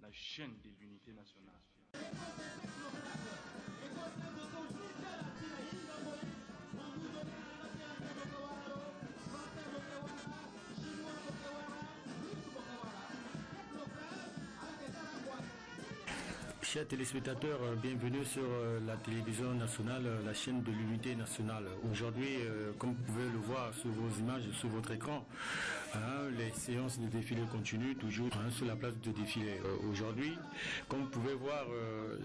la chaîne de l'unité nationale. Chers téléspectateurs, bienvenue sur la télévision nationale, la chaîne de l'unité nationale. Aujourd'hui, comme vous pouvez le voir sur vos images, sur votre écran, les séances de défilé continuent toujours sur la place de défilé. Aujourd'hui, comme vous pouvez voir,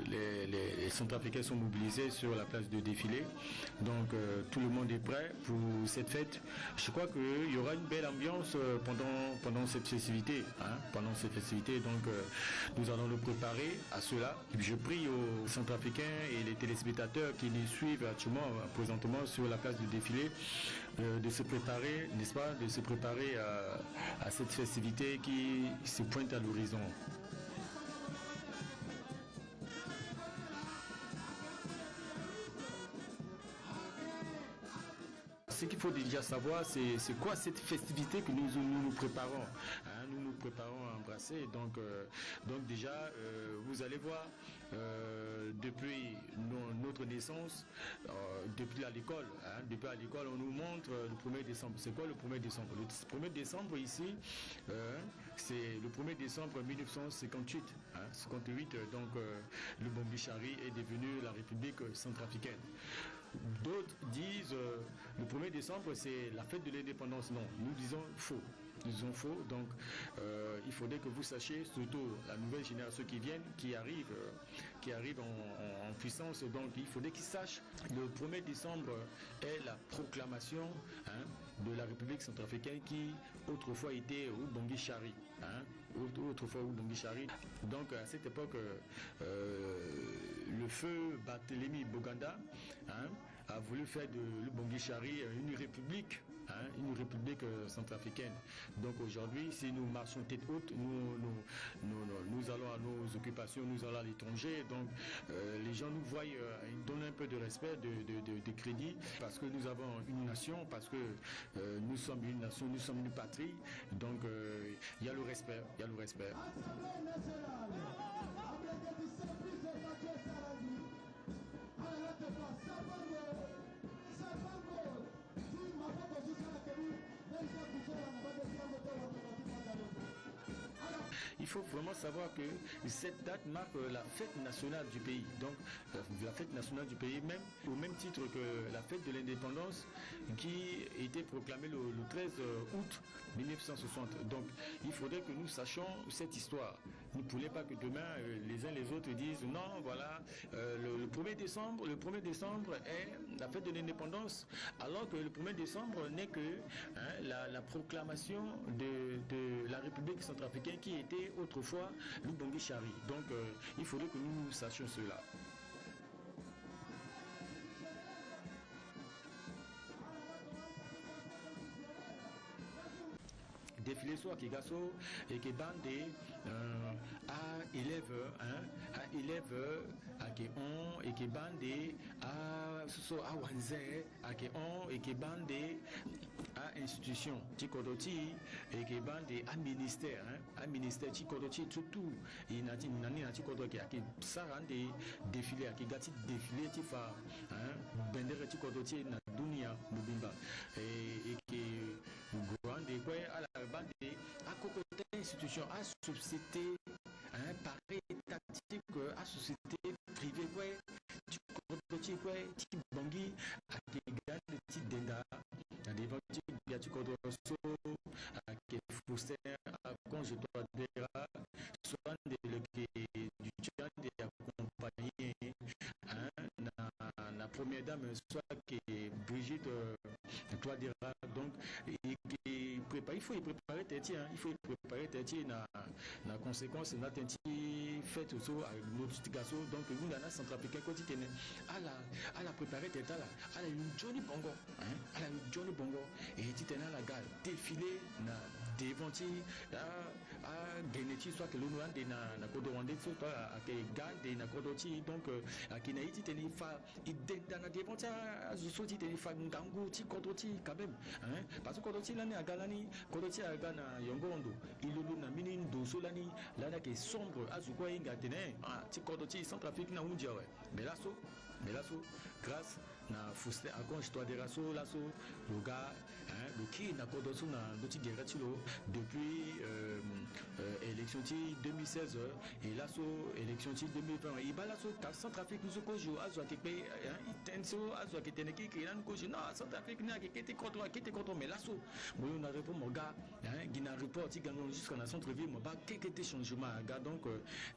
les Centrafricains sont mobilisés sur la place de défilé. Donc tout le monde est prêt pour cette fête. Je crois qu'il y aura une belle ambiance pendant cette festivité. Pendant cette festivité, donc nous allons le préparer à cela. Je prie aux Centrafricains et les téléspectateurs qui les suivent actuellement, présentement sur la place du défilé, de se préparer, n'est-ce pas, de se préparer à cette festivité qui se pointe à l'horizon. Ce qu'il faut déjà savoir, c'est quoi cette festivité que nous préparons. Nous nous préparons à embrasser. Donc déjà, vous allez voir, depuis notre naissance, depuis à l'école, on nous montre le 1er décembre. C'est quoi le 1er décembre? Le 1er décembre ici, c'est le 1er décembre 1958. 58, donc le Bombi-Chari est devenu la République centrafricaine. D'autres disent le 1er décembre c'est la fête de l'indépendance. Non, nous disons faux. Nous disons faux. Donc il faudrait que vous sachiez, surtout la nouvelle génération qui arrive en puissance. Donc il faudrait qu'ils sachent le 1er décembre est la proclamation de la République centrafricaine qui autrefois était Ubangui-Chari. Autrefois Ubangui-Chari. Donc à cette époque, le feu Barthélemy Boganda a voulu faire de l'Ubangui-Chari une république centrafricaine. Donc aujourd'hui, si nous marchons tête haute, nous allons à nos occupations, nous allons à l'étranger. Donc les gens nous voient, ils donnent un peu de respect, de crédit, parce que nous avons une nation, parce que nous sommes une nation, nous sommes une patrie. Donc il y a le respect, il y a le respect. Il faut vraiment savoir que cette date marque la fête nationale du pays. Donc la fête nationale du pays, même au même titre que la fête de l'indépendance qui était proclamée le 13 août 1960. Donc il faudrait que nous sachions cette histoire. Nous ne voulons pas que demain les uns les autres disent non, voilà, le 1er décembre est la fête de l'indépendance, alors que le 1er décembre n'est que la proclamation de la République centrafricaine qui était autrefois l'Ubangui-Chari. Donc il faudrait que nous sachions cela. Défilé soit Kigaso et qui bande à élève à qui on et qui bande à Wanze à qui on et qui bande à institution Tikodoti et qui bande à ministère Tikodoti tout il n'a nani Tikodoti qui sarande défilé qui gati défilé tifa bendere Tikodoti na dunia mubimba et qui grande à la bande à côté institution à société pareil étatique à société privée ouais Tikodoti ouais Tibongi à qui gagne Tidenda à des ventes de Tikodoso à qui Foster à conjetoire d'era soit délégué du Tchad et accompagné la première dame soit qui Brigitte Toadera. Donc il faut y préparer tête, il faut y préparer tête na conséquence na tenti fait aussi à notification. Donc nous dans la Centrafricain quotidien à la préparer tête à la Johnny Bongo à la Johnny Bongo et titana la gare défilé na devonti a geneti soit que l'on ande na kodorande so to a ke gande na kodoti donc a kinaiti teni fa idenda na devonti a soti teni fa ngangu ti kodoti quand même hein parce que kodoti lani agalani kodoti agana yongondo ilulu na mini ndoso lani lana ke sombre azukwa inga tene ti kodoti Centrafrique na undia ouais mais là so grâce na Faustin Akonji Touadéra so là so le gars hein le qui na kodoso na doti guerretilo depuis élection 2016 et là so élection 2020 et bah là so Centrafrique nous ko jo azwa ke pe intenso azwa ke teneki ki nan ko na Centrafrique na ke te contre mais là so moi on a répondu mon gars hein gina report ti gango jusqu'à na centre-ville mo ba ke te changement gars donc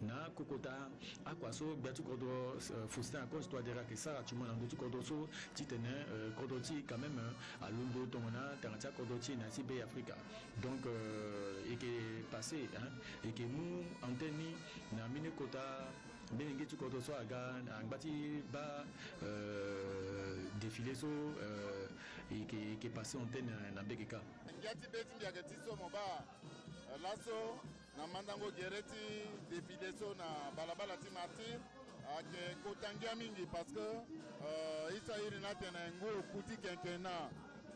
na kokota akwaso biatu kodo Faustin Akonji Touadéra que ça tu m'en doti kodoso ti tene kodoti quand même à Londo tongona tangata kodoti na CB Africa donc et qui est passé hein et que nous antenne na mine kota benenge tu kodoso aga ngati ba défilé so et qui est passé antenne na BGK ngati beti ngati so moba laso na mandango gereti défilé so na balabala ti martyr ake kotangia mingi parce que isa iri na tena ngo kuti kenkena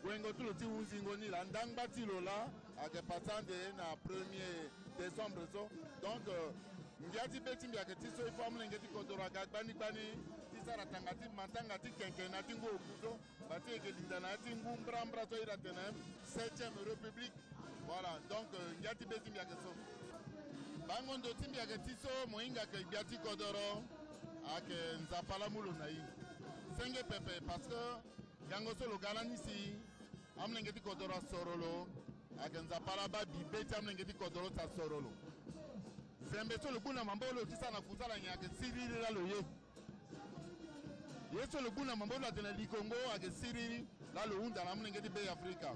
wengo tulo ti unzingo ni la ndangba ti lola ake pasande na 1er décembre so donc ngiati beti mbiake ti so ifo amule ngeti kodora gagbani gbani ti sara tangati mantanga ti kenkena ti ngo kuso bati eke lindana ti ngu mbrambra so ira tena 7e république voilà donc ngiati beti mbiake so bango ndo ti mbiake ti so moinga ke biati kodoro ake nzapala mulo na yi senge pepe parce que gango solo galani si amnengeti kodoro sorolo ake nzapala ba bibeti amnengeti kodoro sa sorolo zembe solo buna mambolo tisa na kuzala nyake siriri la loye yeso lo buna mambolo atena likongo ake siriri la lo unda na amnengeti be Afrika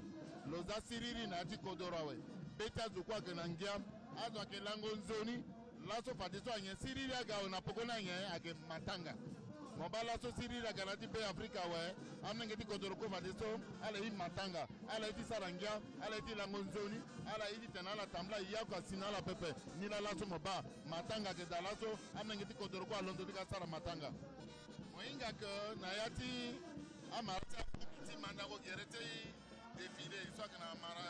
loza siriri na ati kodoro we beta zukwa ke nangia azo ake lango nzoni laso fatiso anye siriri aga ona pokona nye ake matanga mobala so siriri aga nati be Afrika we amnengeti kodoro ko fatiso ala yi matanga ala yi sarangia ala yi lango nzoni ala yi tena la tambla yako sinala pepe ni la laso moba matanga ke dalaso amnengeti kodoro ko alondo dika sara matanga moinga ke na yati amarta ti manda ko gerete défilé soit que na mara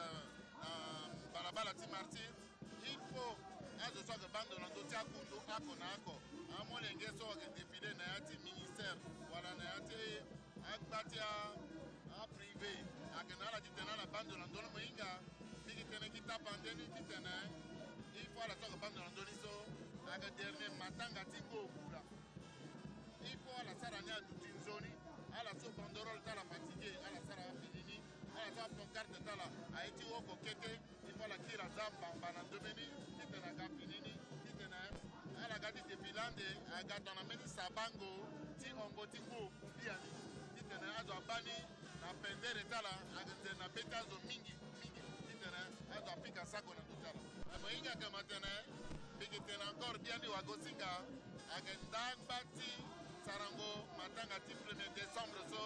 na balabala ti martyr il faut azo soit que bande na dotia kundo ako na ako amolenge so que défilé na yati ministère wala na yati akbatia a privé akena la ditena la bande na ndolo moinga bigi tene kita pandeni kitene il faut la soit que bande na ndoli so aga dernier matanga tingo kula il faut la sarania dutinzoni ala so bandorol tala fatigué ala sara finini ala so pancarte tala aiti woko kete il faut la kira zamba bana domeni kitena ga finini kitena ala gadi defilande aga dona meni sabango ti ongo ti go biani kitena azo abani na pendere tala aga na betazo mingi kitena azo apika sako na tutala abo inga kama tena bigitena encore biani wagosinga aga ndambati sarango matanga ti 1er décembre so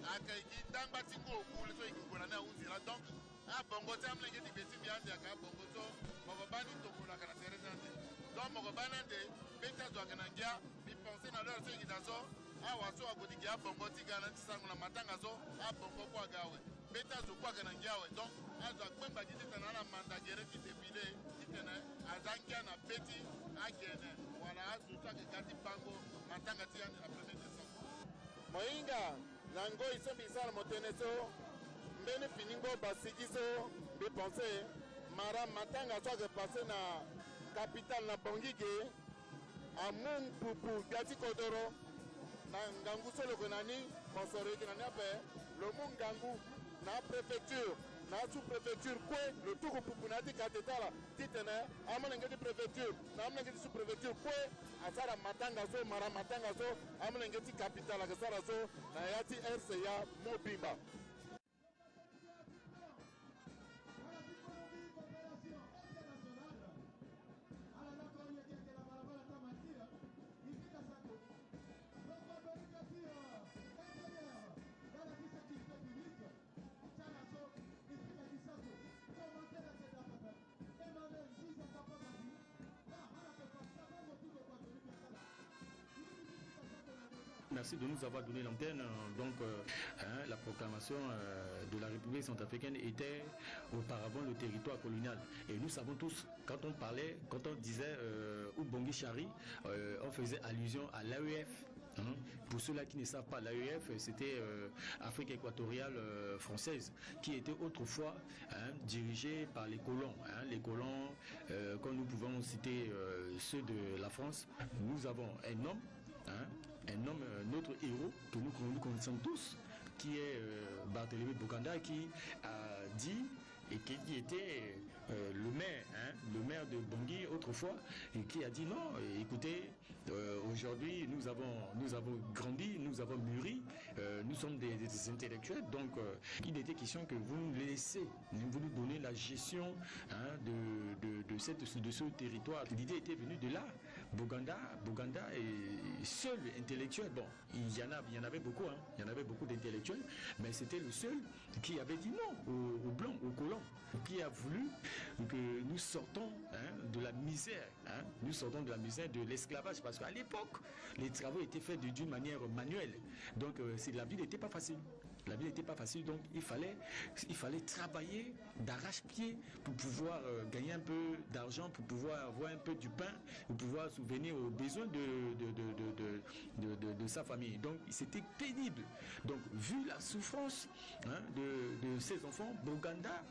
akaiki dangba ti ngo okule so ikikola na unzira donc a bongo ti amlenge ti beti biande aka bongo so moko bani tokola kana teresante donc moko banande beti azwaka na ngia bi pense na leur so ikita so awa so akoti ki a bongo ti ga na ti sarango na matanga so a bongo kwa gawe beti azokwaka na ngia we donc azwa kpemba ti titana na manda gere ti défilé titene aza ngia na beti agene wala azutake gati bango matanga ti yande na 1er décembre moinga nango iso bisala motene so mbeni finingo basiki so bi pense mara matanga so ake passe na capitale na bongige amung pupu gati kodoro na ngangu solo konani mosoro kinani ape lomu ngangu na préfecture na sous-préfecture kwe le tuku pupu na ti katetala titene amalengeti préfecture na amalengeti sous-préfecture kwe asara matanga so mara matanga so amalengeti capitale akasara so na yati RCA Mobimba Comment merci de nous avoir donné l'antenne. Donc, la proclamation de la République centrafricaine était auparavant le territoire colonial. Et nous savons tous, quand on parlait, quand on disait Ubongi Chari, on faisait allusion à l'AEF. Pour ceux-là qui ne savent pas, l'AEF, c'était Afrique équatoriale française, qui était autrefois dirigée par les colons. Les colons, comme nous pouvons citer ceux de la France, nous avons un homme, notre héros, que nous connaissons tous, qui est Barthélemy Bokanda, qui a dit et qui était le maire de Bangui autrefois, et qui a dit non, écoutez, aujourd'hui nous avons grandi, nous avons mûri, nous sommes des intellectuels, donc il était question que vous nous laissez, vous nous donnez la gestion de ce territoire. L'idée était venue de là. Boganda est seul intellectuel. Bon, il y en avait beaucoup, il y en avait beaucoup d'intellectuels, mais c'était le seul qui avait dit non aux blancs, aux colons, qui a voulu que nous sortons de la misère, nous sortons de la misère de l'esclavage, parce qu'à l'époque, les travaux étaient faits d'une manière manuelle. Donc, la vie n'était pas facile. La vie n'était pas facile, donc il fallait travailler d'arrache-pied pour pouvoir gagner un peu d'argent, pour pouvoir avoir un peu du pain, pour pouvoir subvenir aux besoins de sa famille. Donc c'était pénible. Donc vu la souffrance de ses enfants, Boganda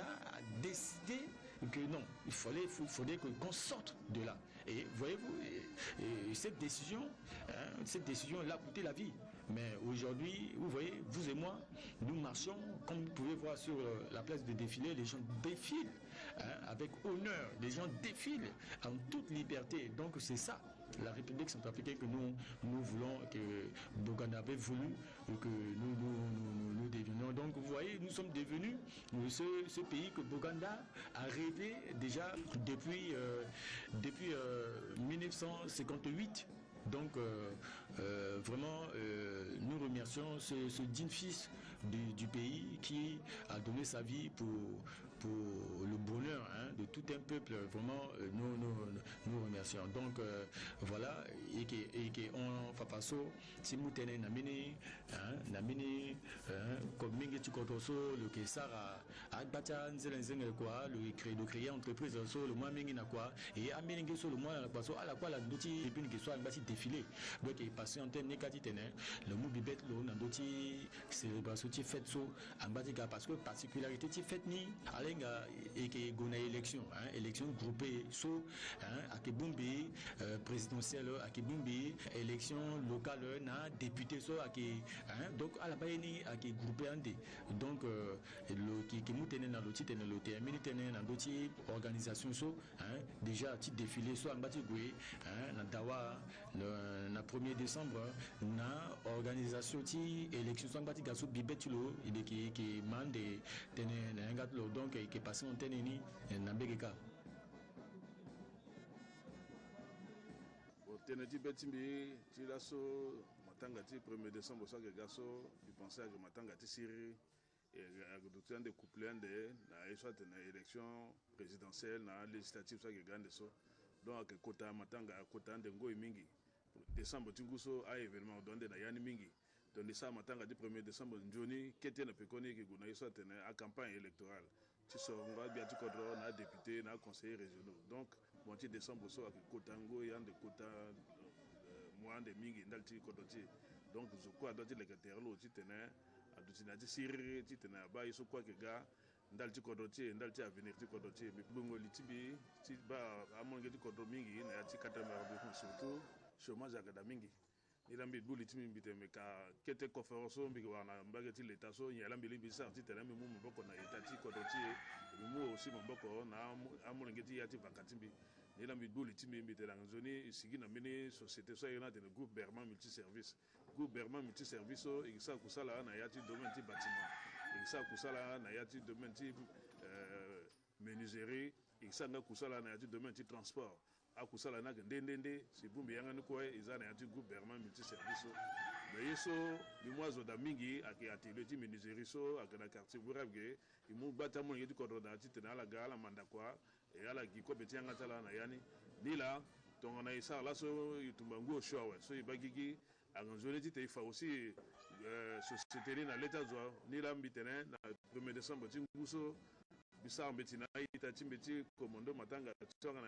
a décidé que non, il fallait qu'on sorte de là. Et voyez-vous, cette décision l'a coûté la vie. Mais aujourd'hui, vous voyez, vous et moi, nous marchons, comme vous pouvez voir sur la place de défilé, les gens défilent avec honneur, les gens défilent en toute liberté. Donc c'est ça, la République centrafricaine que nous voulons, que Boganda avait voulu, que nous devenions. Donc vous voyez, nous sommes devenus ce pays que Boganda a rêvé déjà depuis 1958. Donc vraiment nous remercions ce digne fils du pays qui a donné sa vie pour le bonheur de tout un peuple. Vraiment nous remercions. Donc voilà, et que on fapaso si mutene namini comme mingi tukotoso le kesara agbacha nzele quoi le créer entreprise so le moins mingi na quoi et ameningi so le moins na paso ala quoi la ndoti et puis que soit ngasi défilé. Donc il passe en tête négatif le mot bibet lo na ndoti célébration ti fête so ambatika, parce que particularité ti fête ni alenga et que gona élection élection groupée so akebumbi présidentielle akebumbi élection locale na député so donc à la bayeni ake groupé ande. Donc le qui mutene na loti tene le termine tene na ndoti organisation so déjà ti défilé so ambati gwe na dawa na 1er décembre na organisation ti élection so ambati gaso bibetilo ide ki mande tene na ngatlo. Donc qui passé en tene ni na mbegeka tene ti betimbi ti laso matanga ti 1er décembre so ke gaso i pensé que matanga ti siri et docteur de couple ande na soit na élection présidentielle na législative so ke gande so donc kota matanga kota ande ngoi mingi décembre ti nguso a événement donde na yani mingi donc ça matanga ti 1er décembre njoni kete na pekoni ke guna soit na a campagne électorale ti so ngwa bia ti kodro na député na conseillers régionaux. Donc moitié décembre so ak kota ngoi ande kota mois de mingi ndal ti kodro ti. Donc je crois dans le terreau ti tene adutina ti siri ti tene ba iso kwa ke ga ndal ti kodro ti ndal ti avenir ti kodro ti mi bungo li ti bi ti ba amonge ti kodro mingi na ti 4 surtout chômage agada mingi ilambi buli ti mi te me ka kete conférence mbi wana mbage ti l'état so yela mbi limbi sa ti tene mi mu mboko na état ti kodro ti mi mu aussi mboko na amonge ti ya ti vakati mbi ilambi buli ti mi te lang zoni sigi na mini société so yana te groupe Berman multiservice so ikisa kusala na ya ti domaine ti bâtiment ikisa kusala na ya ti domaine ti menuiserie ikisa nga kusala na ya ti domaine ti transport akusala na ndendende sibumbi yanga ni ko izana ya ti groupe Berman multiservice so mais yeso bi mwazo da mingi ake atelier ti menuiserie so ake na quartier burabge imu bata mo yedi ko do da ti tena la gala manda kwa e ala gi ko beti yanga tala na yani ni la donc on a ça là so itumbango show ouais so ibagigi aganzone ti fa aussi société na l'état zo ni la mbitene na 1er décembre tinguso bisa mbetina ita timbeti commando matanga tsonga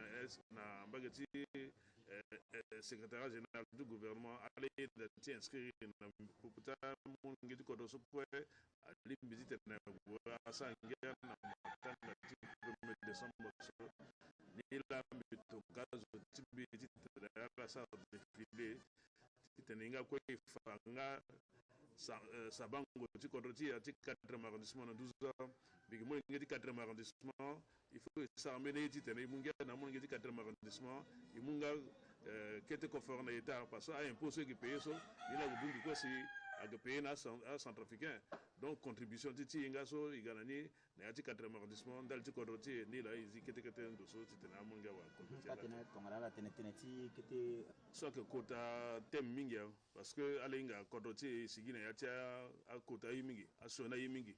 na mbagati secrétaire général du gouvernement allé inscrit na puta mon ngiti ko do so po ali mbiti na sa ngena na matanga ti 1er décembre so ni la mbito kazo timbeti la sa défilé titeninga ko ifanga sabango ti kodroti ati 4e arrondissement na 12 ans bigi mo ngeti 4e arrondissement il faut s'armer les titene munga na mo ngeti 4e arrondissement imunga kete ko for na état parce que impôt ceux qui paye so il a bundu ko si aga payer na centrafricain donc contribution titi inga so iganani na ati 4e arrondissement dal ti kodroti ni la izi kete ndo so titena munga wa kodroti katena tongala tene ti kete soit que kota tem mingi parce que alinga kodroti sigina yati a kota yimingi a sona yimingi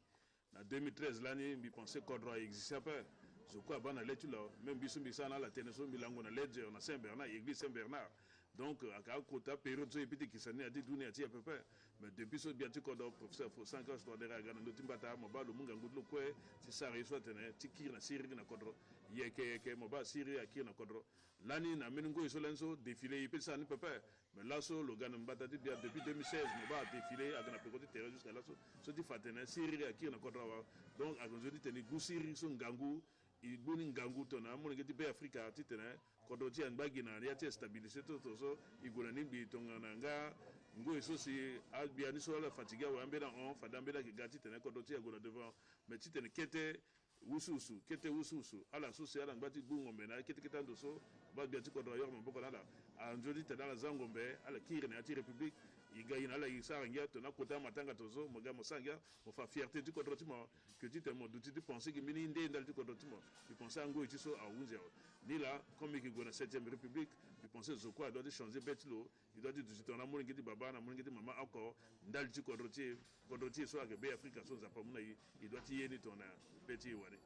na 2013 l'année mi pensais kodro existait pas je crois bana letu là même bisu bisana la teneso milango na ledger na Saint-Bernard église Saint-Bernard donc à kota période so epiti kisani ati dunia ati à peu près mais depuis so biati kodro professeur faut 5 ans je dois gana notimbata mobalo munga ngudlo kwe ti sari so tene ti kir na siri na kodro yeke moba siri akir na kodro l'année na meningo so lenso défilé epiti ça ne peut pas mais là so le gana mbata ti bien depuis 2016 moba défilé agana pekoti terrain jusqu'à là so ti fatene siri akir na kodro donc agonzodi tene gusiri so ngangu ibuni ngangu to na mo ngeti be Africa ti tene kodoti an bagina ya ti stabiliser to so igona ni bi to nga ngo so si albiani so la fatiga wa mbena on fadambe da gati tene kodoti agona devant mais ti tene kete wususu ala so si ala ngati bungo mena kete ndo so ba biati kodro yor mboko na la anjodi tene la zangombe ala kirne ati république igayina ala isara ngia to na kota matanga tozo moga mosanga mo fa fierté du kodrotimo que tu te mo douti de penser que mini ndé ndal du kodrotimo il pensait ngo iti so a unze ni là comme qui go na 7e république il pensait zokwa doit changer betlo il doit dire tout na mo ngiti baba na mo ngiti mama encore ndal du kodroti so aga be Africa so za pa muna il doit y yeni to na beti wani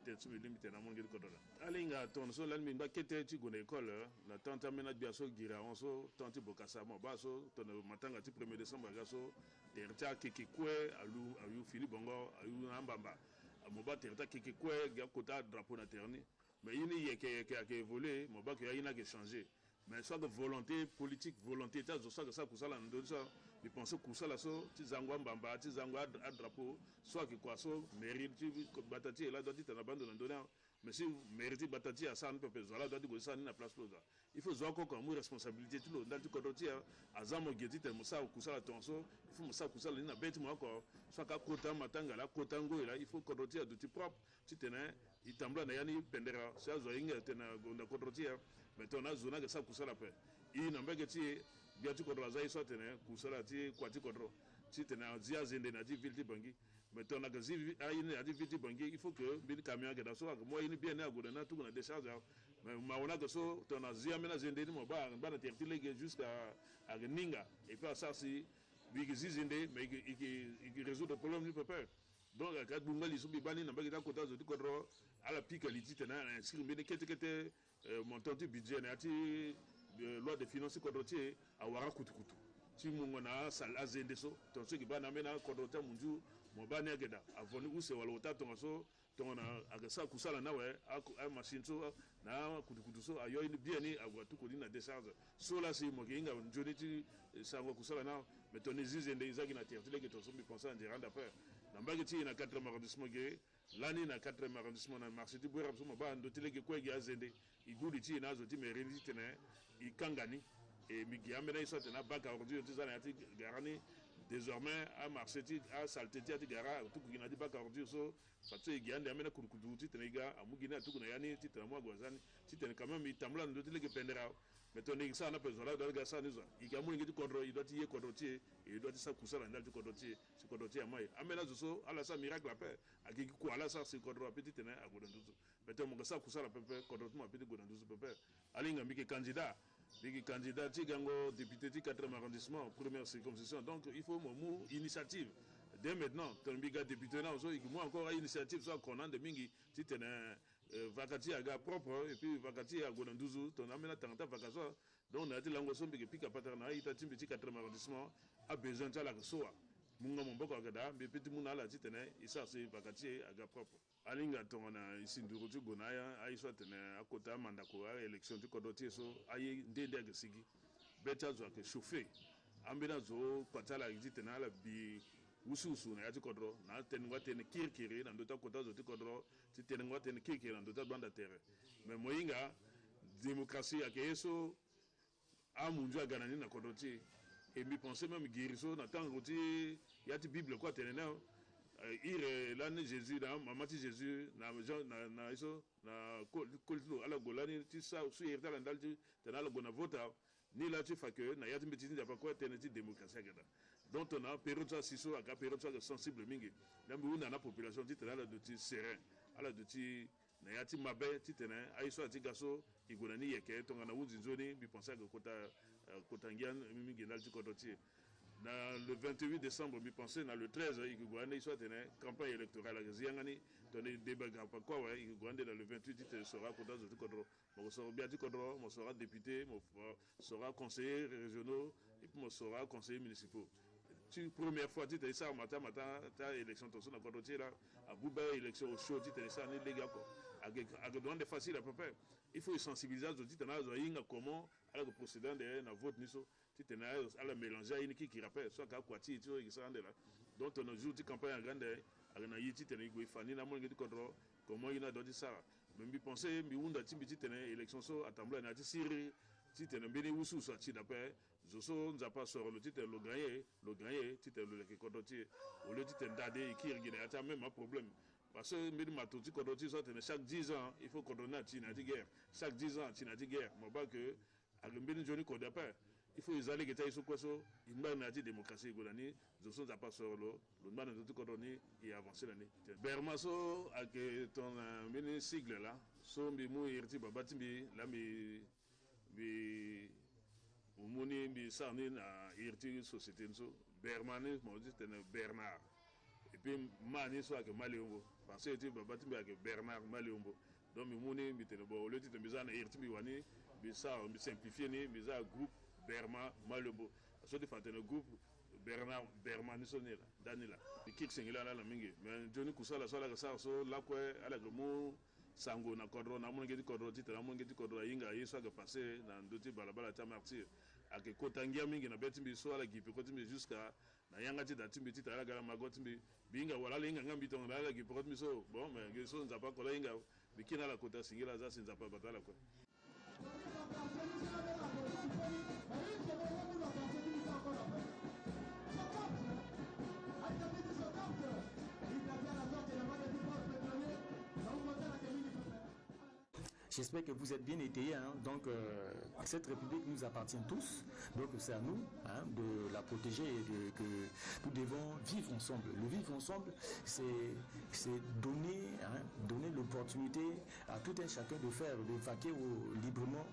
tetsu limite na mo ngiti kodora alinga ton so lan min ba kete ti go na école na tanta mena biaso gira on so tanti bokasa mo ba so to na matanga ti 1er décembre gaso terta kekekwe ayu fili bongo ayu ambamba moba terta kekekwe ga kota drapeau na terni mais ini yeke a évolué moba que yana que changer mais soit de volonté politique volonté ta zo ça kusala ndo ça il pense kusala so ti zangwa mbamba ti zangwa a drapeau soit que quoi so mérite ti batati là doit dit na bande na ndona mais si mérite batati à ça ne peut pas zola doit dire ça na place close il faut zoa ko comme responsabilité tout le ndal ti kodoti azamo geti te musa kusala tonso il faut musa kusala na beti mo ko soit ka kota matanga la kota ngo là il faut kodoti a duti propre ti tene itambla na yani pendera sa zo inga tena gonda kodoti mais ton a zona que ça kusala pe i na mbege ti biati kodro za iso tene kusala ti kwati kodro ti tene azia zende na ti vilti bangi mais ton a gazi ayine a ti vilti bangi il faut que bil camion que da so moi ini bien na goda na tu na décharge mais maona que so ton a zia mena zende ni mo ba na terti lege jusqu'à à ninga et puis ça si bigi zinde mais il résout le problème du peuple donc à quatre bungali so bi bani na mbege ta kota zo ti kodro ala piqualité tene inscrit mais kete montant du budget na ti loi de finances kodrotier a wara kutukutu ti mungo na sal azende so ton so ki bana mena kodrota munju mo bana geda avoni use wala wota ton so ton na agasa kusala na we a machine so na kutukutu so ayo ni bien ni agwa tukuli na décharge so la si mo kinga njoni ti sango kusala na mais ton zizende izaki na tertile que ton so bi penser en dirand après na mbagi ti na 4e arrondissement ge lani na 4e arrondissement na marché du bourg so mo ba ndotile ke kwegi azende igudi ti na zo ti mérite tene ikangani et migi amena iso tena baka aujourd'hui ti zana ti garani désormais à marché ti à salté ti gara tout kina di baka aujourd'hui so fatso igiande amena kurukudu ti tene ga amugina tu kuna yani ti tena mwa gwazani ti tene quand même itamla ndotile ke pendera mais ton ça na pezola do ga sa nizo igamu ngi ti kodro i doit y kodro ti et doit sa kusala ndal ti kodro ti si kodro ti amai amena zo so ala sa miracle pe akiki ku ala sa si kodro petit tene agoda nduzu mais ton mo sa kusala pe kodro mo petit goda nduzu pe alinga mbike candidat ti gango député ti 4e arrondissement première circonscription donc il faut mo initiative dès maintenant ton biga député na zo moi encore initiative so qu'on a de mingi ti tene Vakati aga propre et puis vakati à Gonanduzu ton amena tangata vakaso donc on a dit lango sombe pika patana ita timbi 4e arrondissement a besoin de la soa munga momboko agada mais petit muna la titene isa c'est vakati aga propre alinga tongana ici ndurutu gonaya ai soit tene akota mandako a élection du kodotie so ai ndende aga sigi beta zo ke chauffer ambena zo patala titena la bi ususu na yati kodro na tenwa ten kirkiri na ndota kota zo ti kodro ti tenwa ten kirkiri na ndota banda terre mais moyinga démocratie akeso amunju aganani na kodro ti et mi penser même guérison na tango ti yati bible quoi tenena ire l'année Jésus na mamati Jésus na na iso na kolto ala golani ti sa su yerta la ndalti tenala gona vota ni la tu fa que na yati mbetini da pa quoi teneti démocratie agada donc on a période ça siso aka période ça sensible mingi nambi una na population ti tenala de ti serein ala de ti na yati mabe ti tenen aiso ati gaso igonani yeke tonga na wuzi zoni bi penser que kota ngian mingi ndalti kodoti na le 28 décembre mi pensé na le 13 igouane soit tene campagne électorale à ziangani donné débat pas quoi ouais igouane dans le 28 il sera kota zo kodro mo sera bien kodro mo sera député mo sera conseiller régionaux et puis mo sera conseiller municipaux tu première fois tu te ça matin ta élection ton son na kodro là à Bouba élection au show tu te ça ni les gars quoi à demande facile à peu près il faut sensibiliser aux auditeurs na inga comment alors que procédant de na vote niso titena à la mélanger une qui rappelle soit ka kwati tu qui ça là donc on joue une campagne en grande na yiti tena go fani na mo ngi kodro comment il a dit ça même bi penser mi unda timbi titena élection so attembler na ti siri titena beni usu so ti d'après zoso nzapa soro le titre le gagner titre le ke kodro ti au lieu titena dade qui rigine ata même un problème parce que mbedi matuti kodoti soit chaque 10 ans il faut coordonner à guerre chaque 10 ans à guerre moi pas que avec mbedi joni ko d'après il faut ils aller que taïso kwaso imba na di démocratie golani zo sont pas sur le ndana de coordonner et avancer l'année bermaso avec ton mbedi sigle là so mbi mu irti babati mbi la mbi umuni mbi sani na irti société nso bermane mo dit Bernard et puis mani so avec Maliombo parce que tu babati mbi avec Bernard Maliombo donc mi muni mbi tene bo le titre bizana irti mbi wani mbi ça mbi simplifier ni mbi za groupe Berma Maliombo so de fatene groupe Bernard Berman sonela Danila qui singela la mingi mais Johnny Kusala so la ça so la quoi ala mo sango na kodro na mo ngeti kodro titre na mo ngeti kodro yinga yeso aga passer na ndoti balabala ta martyr ake kotangia mingi na beti mbi so ala gipe ko timbi jusqu'à na yanga ti datimbi ti tala gala magoti mbi binga wala linga ngambi to ngala gipe ko timbi so bon mais ngeso nzapa ko la yinga bikina la kota singela za sinzapa batala ko J'espère que vous êtes bien étayés. Hein. Donc, cette République nous appartient tous. Donc, c'est à nous de la protéger et que nous devons vivre ensemble. Le vivre ensemble, c'est donner l'opportunité à tout un chacun de vaquer librement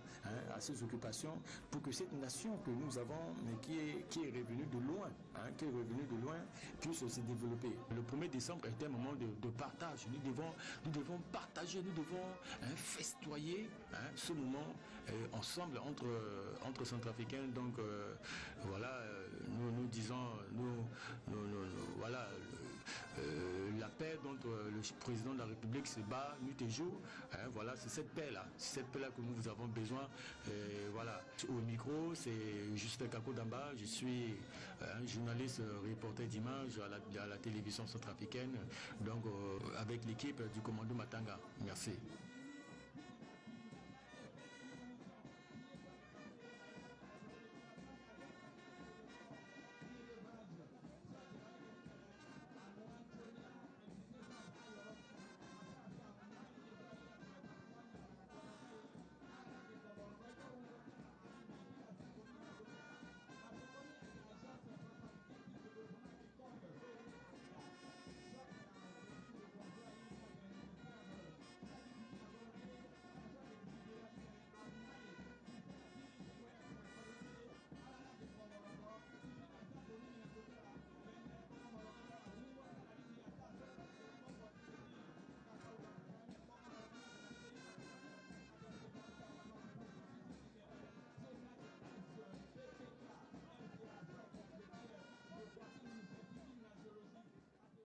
à ses occupations pour que cette nation que nous avons, qui est revenue de loin, puisse se développer. Le 1er décembre est un moment de partage. Nous devons partager, nous devons festoyer ce moment ensemble entre Centrafricains. Donc voilà, nous disons voilà la paix dont le président de la République se bat nuit et jour. Voilà, c'est cette paix là que nous avons besoin. Voilà, au micro c'est Justin Kako Damba, je suis un journaliste reporter d'images à la télévision centrafricaine, donc avec l'équipe du commando Matanga. Merci.